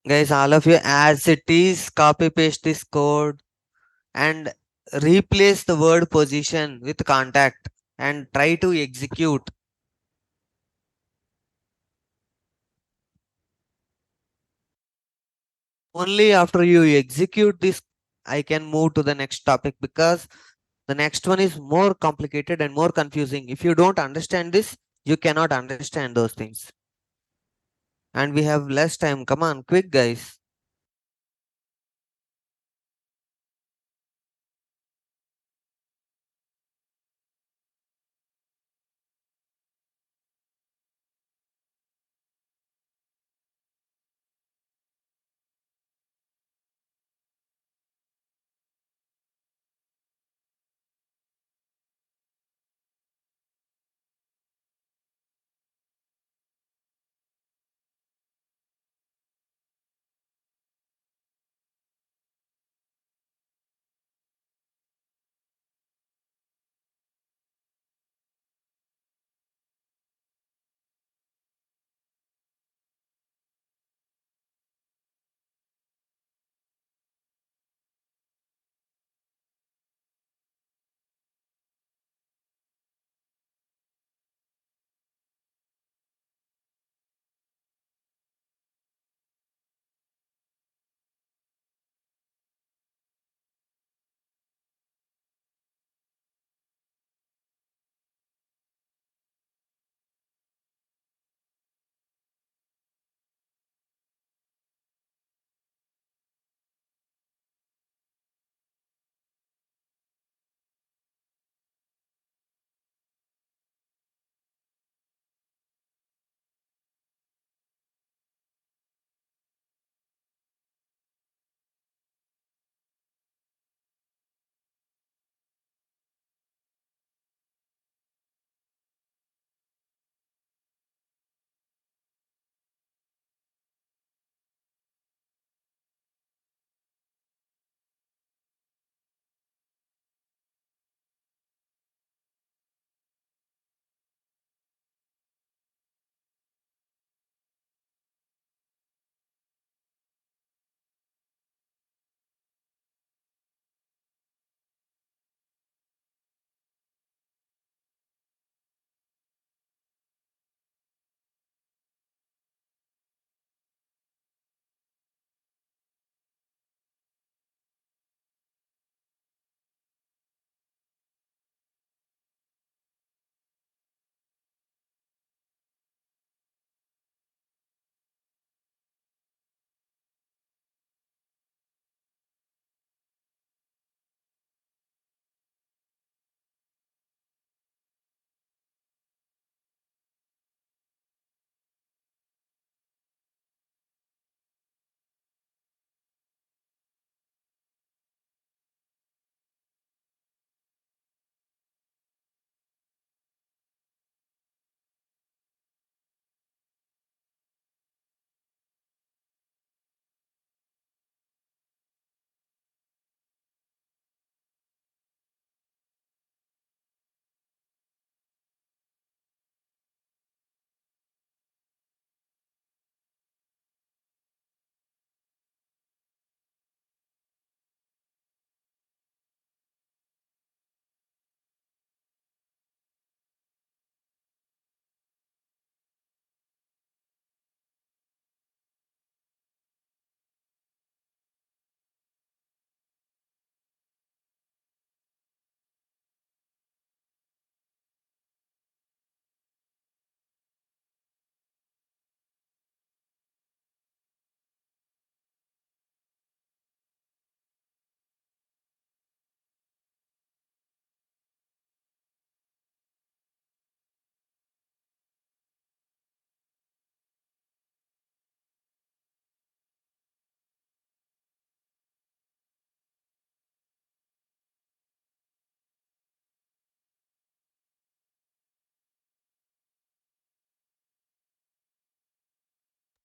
Guys, all of you, as it is, copy paste this code and replace the word position with contact and try to execute. Only after you execute this, I can move to the next topic because the next one is more complicated and more confusing. If you don't understand this, you cannot understand those things. And we have less time. Come on, quick, guys.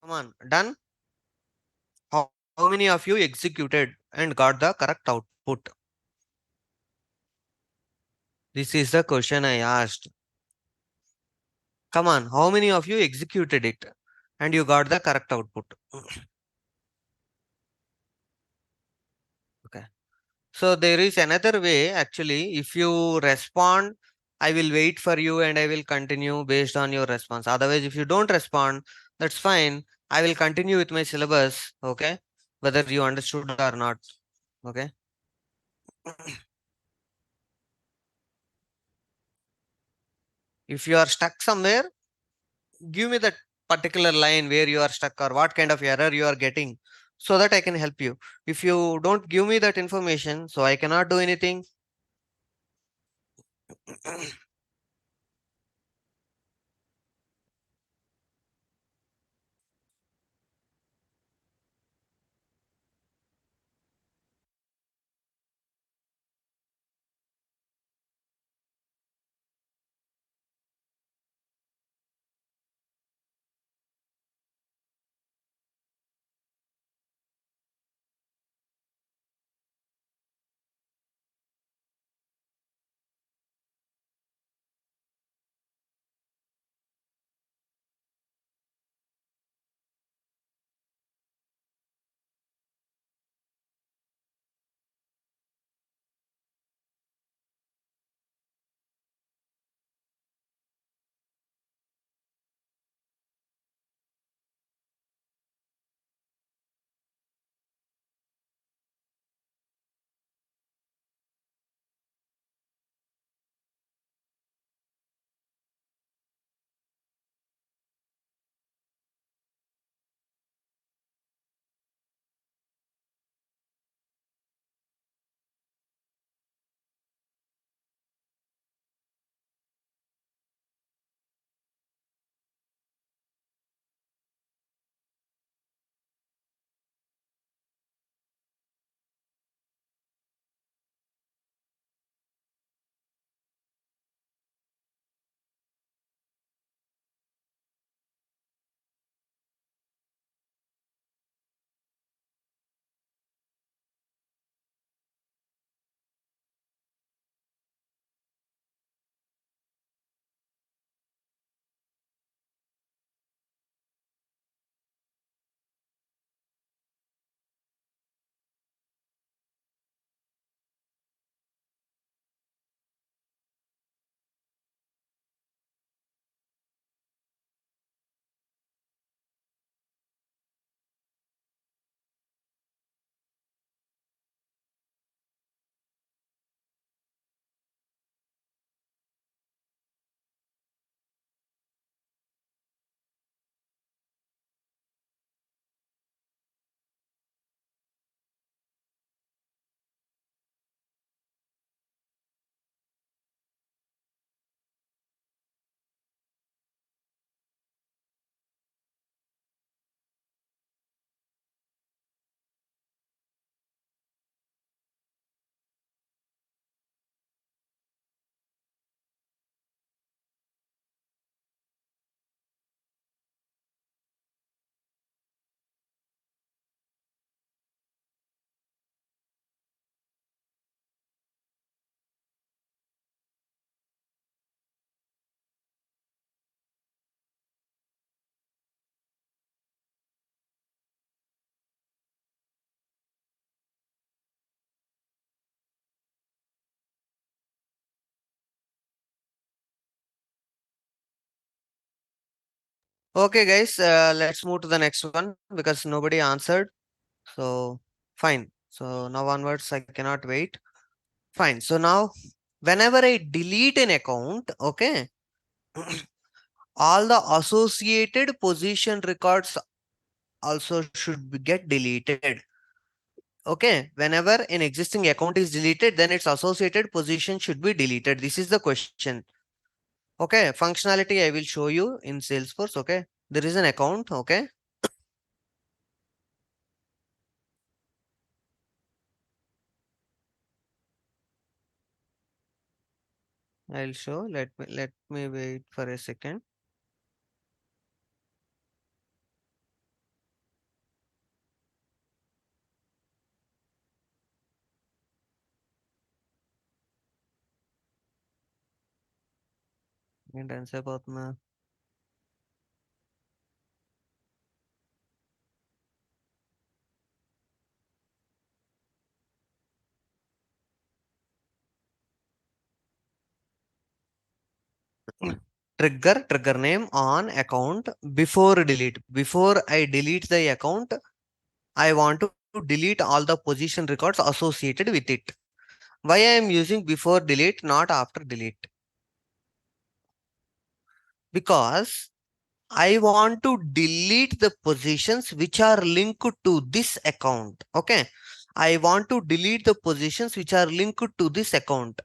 Come on, done? How many of you executed and got the correct output? This is the question I asked. Come on, how many of you executed it and you got the correct output? So there is another way actually. If you respond, I will wait for you and I will continue based on your response. Otherwise, if you don't respond, that's fine. I will continue with my syllabus. Okay. Whether you understood or not. Okay. If you are stuck somewhere, give me that particular line where you are stuck or what kind of error you are getting so that I can help you. If you don't give me that information, so I cannot do anything. Okay, guys, let's move to the next one because nobody answered. So, fine. So, now onwards, I cannot wait. Fine. So, now whenever I delete an account, okay, all the associated position records also should get deleted. Okay, whenever an existing account is deleted, then its associated position should be deleted. This is the question. Okay, functionality I will show you in Salesforce. Okay, there is an account. Okay, I'll show. Let me wait for a second. ఏంటి పోతున్నా trigger name on account before delete. Before I delete the account, I want to delete all the position records associated with it. Why I am using before delete, not after delete? Because I want to delete the positions which are linked to this account. Okay. I want to delete the positions which are linked to this account.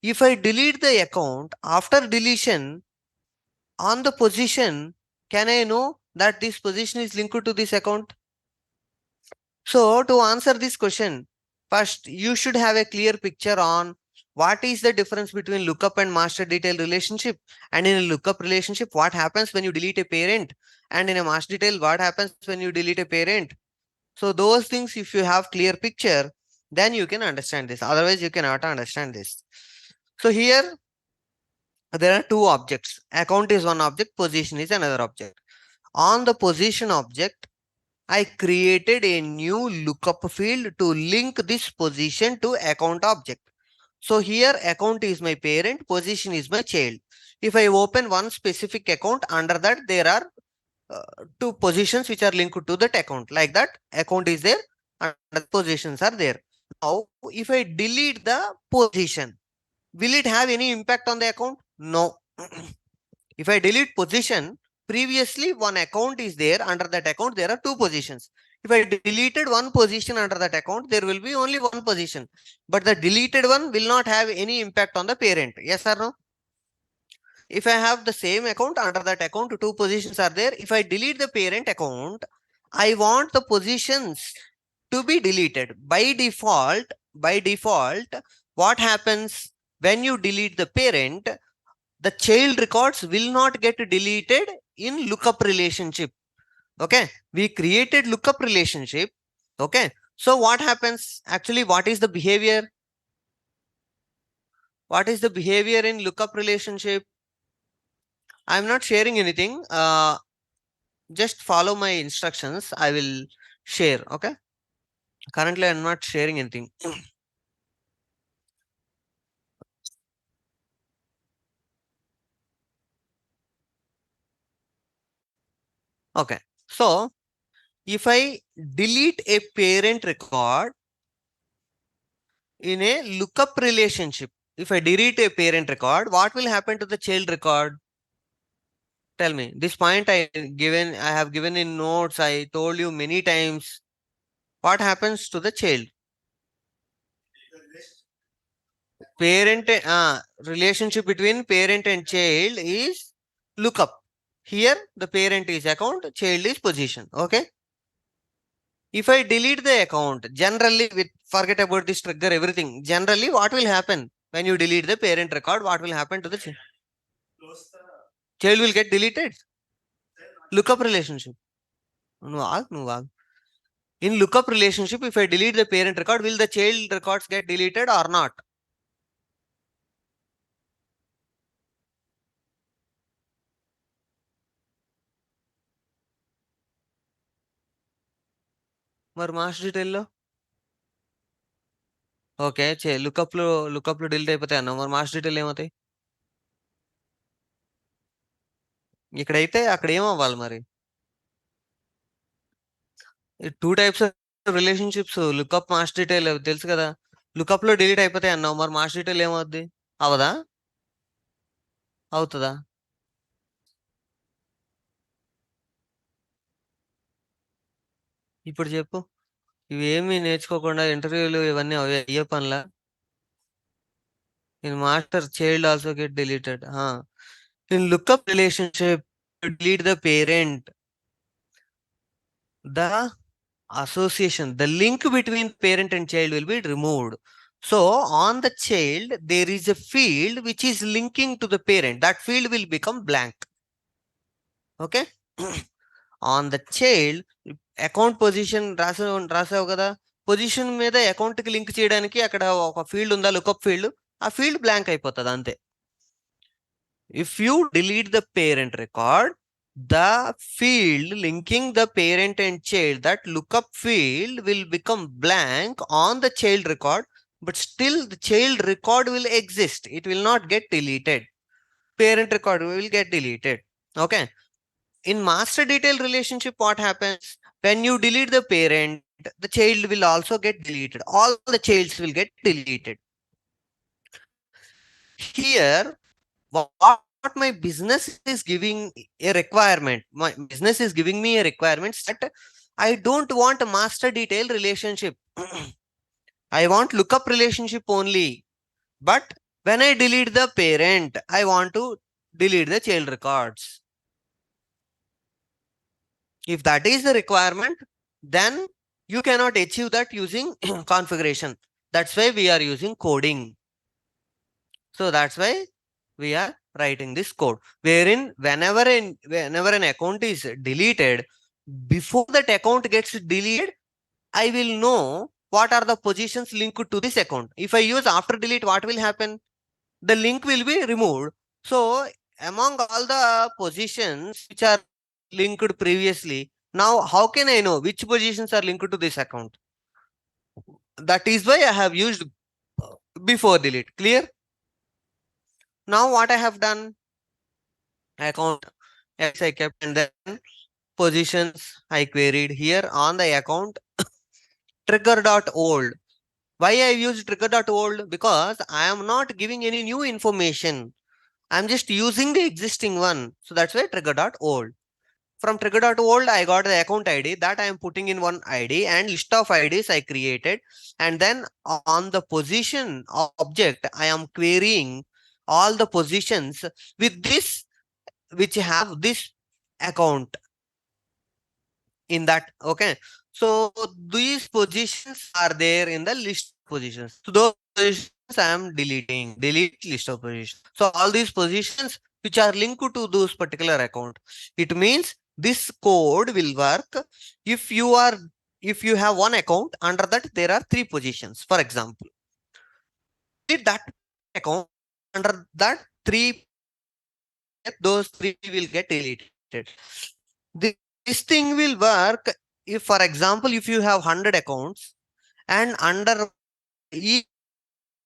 If I delete the account after deletion on the position, can I know that this position is linked to this account? So to answer this question, first you should have a clear picture on what is the difference between lookup and master detail relationship. And in a lookup relationship, what happens when you delete a parent? And in a master detail, what happens when you delete a parent? So those things, if you have clear picture, then you can understand this. Otherwise, you cannot understand this. So here there are two objects. Account is one object, position is another object. On the position object, I created a new lookup field to link this position to account object. So here account is my parent, position is my child. If I open one specific account, under that there are uh, two positions which are linked to that account. Like that, account is there and the positions are there. Now, if I delete the position, will it have any impact on the account? No. If I delete position, previously one account is there, under that account there are two positions. If I deleted one position under that account, there will be only one position. But the deleted one will not have any impact on the parent. Yes or no? If I have the same account, under that account two positions are there. If I delete the parent account, I want the positions to be deleted. By default, what happens when you delete the parent? The child records will not get deleted in lookup relationship. Okay, we created lookup relationship. Okay, so what happens? Actually, what is the behavior? What is the behavior in lookup relationship? I'm not sharing anything. Just follow my instructions. I will share. Okay, currently I'm not sharing anything. Okay, so if I delete a parent record in a lookup relationship, if I delete a parent record, what will happen to the child record? Tell me. This point I have given in notes. I told you many times. What happens to the child? Parent relationship between parent and child is lookup. Here the parent is account, child is position. Okay. If I delete the account, generally with forget about this trigger, everything. Generally, what will happen when you delete the parent record? What will happen to the child? Child will get deleted. Lookup relationship. No. In lookup relationship, if I delete the parent record, will the child records get deleted or not? మరి master డీటెయిల్లో okay lookup లో delete అయిపోతాయి అన్నావు మరి master detail ఏమవుతాయి ఇక్కడైతే అక్కడ ఏమవ్వాలి మరి two types of relationships lookup master detail తెలుసు కదా లుకప్ లో డిలీట్ అయిపోతాయి అన్నావు మరి మాస్టర్ డీటెయిల్ ఏమవుద్ది అవదా అవుతుందా ఇప్పుడు చెప్పు ఇవేమి నేర్చుకోకుండా ఇంటర్వ్యూలు ఇవన్నీ అయ్యే పనులా in master child also get deleted in lookup relationship to delete the parent the association the link between parent and child will be removed so on the child there is a field which is linking to the parent that field will become blank okay on the child account position రాసావు కదా position మీద account కి link చేయడానికి అక్కడ ఒక field ఉందా lookup field ఆ field blank అయిపోతుంది అంతే if you delete the parent record the field linking the parent and child that lookup field will become blank on the child record but still the child record will exist it will not get deleted parent record will get deleted. Okay. In master detail relationship, what happens? When you delete the parent, the child will also get deleted. All the childs will get deleted. Here, what my business is giving a requirement. My business is giving me a requirement that I don't want a master detail relationship. I want lookup relationship only. But when I delete the parent, I want to delete the child records. If that is the requirement, then you cannot achieve that using configuration. That's why we are using coding. So that's why we are writing this code, wherein whenever an account is deleted, before that account gets deleted, I will know what are the positions linked to this account. If I use after delete, what will happen? The link will be removed. So among all the positions which are linked previously, now how can I know which positions are linked to this account? That is why I have used before delete. Clear? Now what I have done? Account X I kept, and then positions I queried here on the account Trigger.old. Why I use Trigger.old? Because I am not giving any new information. I'm just using the existing one. So that's why Trigger.old. From Trigger.old, I got the account ID that I am putting in one ID and list of IDs I created. And then on the position object, I am querying all the positions with this, which have this account in that. Okay. So these positions are there in the list of positions. So those positions I am deleting, delete list of positions. So all these positions which are linked to those particular account. It means this code will work if you are if you have one account, under that there are three positions. For example, delete that account, under that three, those three will get deleted. This thing will work if, for example, if you have 100 accounts and under each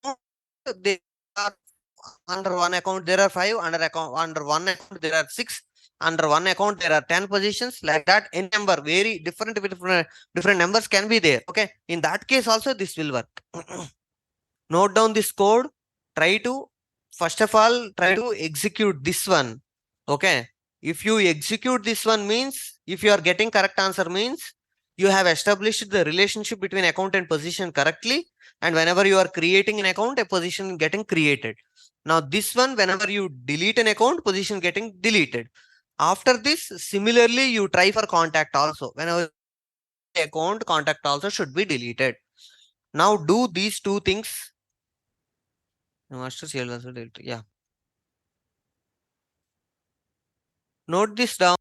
account there are, under one account there are five, under one account there are six, under one account there are 10 positions, like that. Any number, very different numbers can be there. Okay, in that case also this will work. Note down this code. Try to, first of all, try to execute this one. Okay, if you execute this one means, if you are getting correct answer means you have established the relationship between account and position correctly, and whenever you are creating an account, a position getting created. Now this one, whenever you delete an account, position getting deleted. After this, similarly you try for contact also. Whenever account, contact also should be deleted. Now do these two things. Master CL also delete. Yeah. Note this down.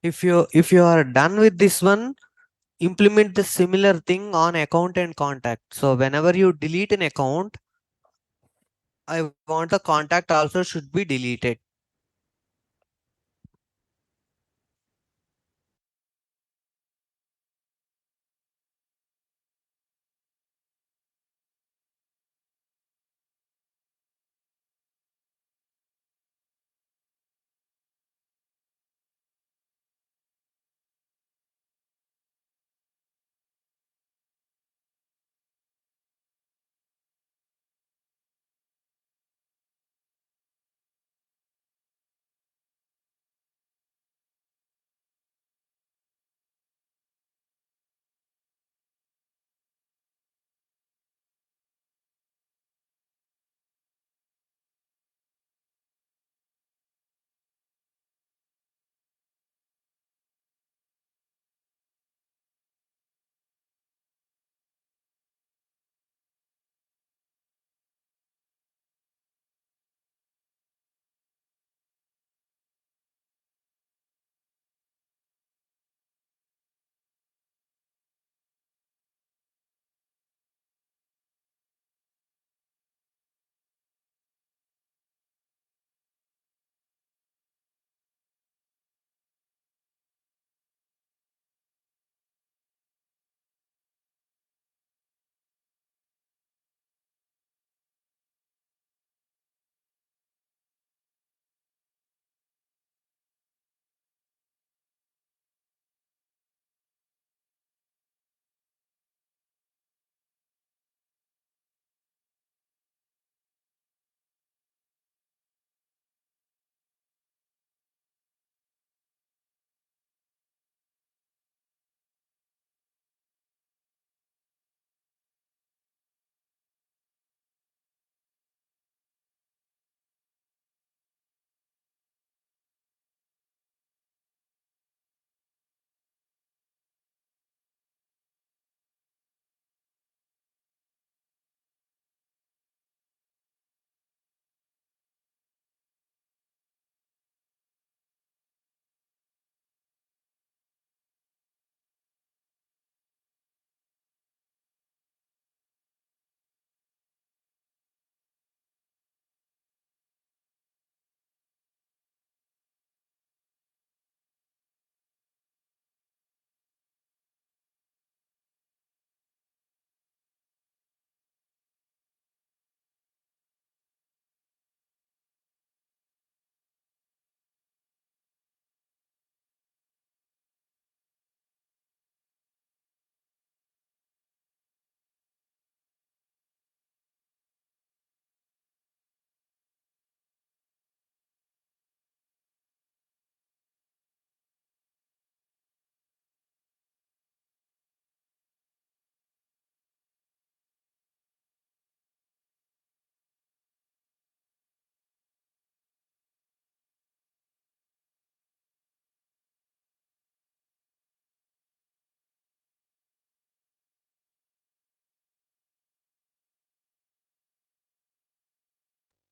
If you are done with this one, implement the similar thing on account and contact. So whenever you delete an account, I want the contact also should be deleted.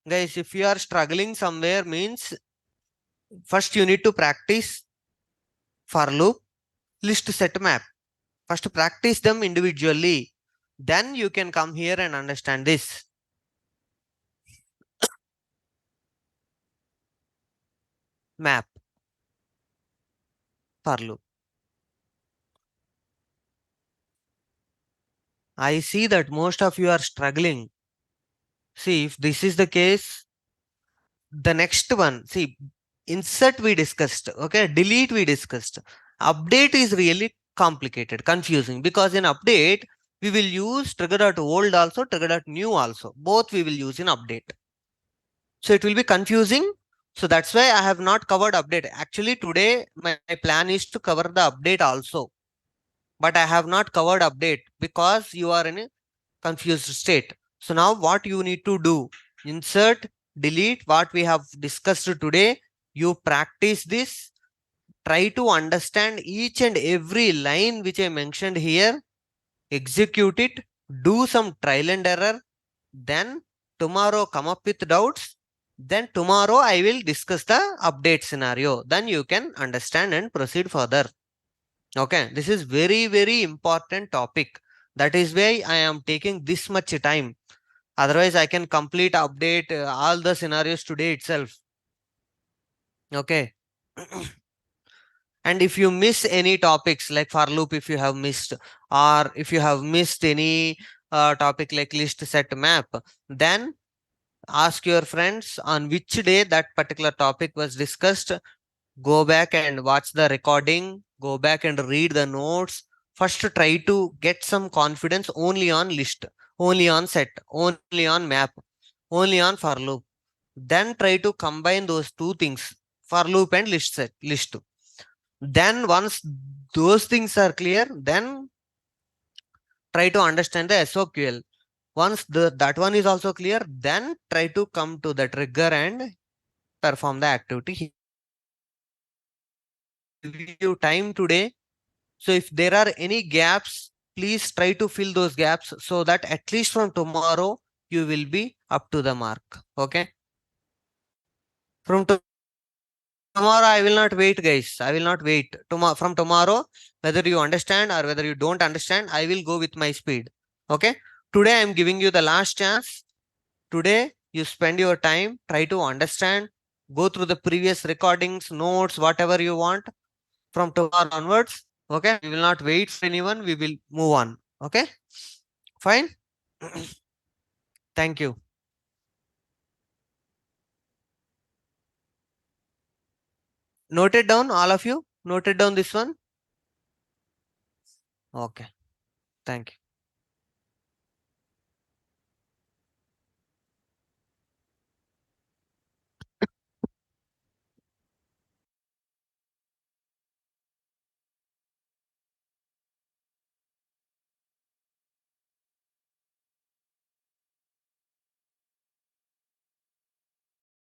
Guys, if you are struggling somewhere means first you need to practice for loop, list, set, map. First practice them individually. Then you can come here and understand this. Map, for loop. I see that most of you are struggling. See, if this is the case, the next one, see, insert we discussed, okay, delete we discussed. Update is really complicated, confusing, because in update, we will use trigger.old also, trigger.new also. Both we will use in update. So it will be confusing. So that's why I have not covered update. Actually, today my plan is to cover the update also, but I have not covered update because you are in a confused state. So now what you need to do, insert, delete what we have discussed today. You practice this, try to understand each and every line which I mentioned here, execute it, do some trial and error. Then tomorrow come up with doubts. Then tomorrow I will discuss the update scenario. Then you can understand and proceed further. Okay, this is very, very important topic. That is why I am taking this much time. Otherwise, I can complete update all the scenarios today itself. Okay. And if you miss any topics like for loop, if you have missed, or if you have missed any topic like list set map, then ask your friends on which day that particular topic was discussed. Go back and watch the recording, go back and read the notes. First, try to get some confidence only on list, only on set, only on map, only on for loop. Then try to combine those two things, for loop and list set, list. Then once those things are clear, then try to understand the SOQL. Once that one is also clear, then try to come to the trigger and perform the activity. Give you time today. So if there are any gaps, please try to fill those gaps so that at least from tomorrow you will be up to the mark. Okay. From tomorrow, I will not wait, guys. I will not wait. From tomorrow, whether you understand or whether you don't understand, I will go with my speed. Okay. Today, I am giving you the last chance. Today, you spend your time, try to understand, go through the previous recordings, notes, whatever you want. From tomorrow onwards, okay, we will not wait for anyone, we will move on. Okay, fine. Thank you. Noted down, all of you noted down this one. Okay, thank you.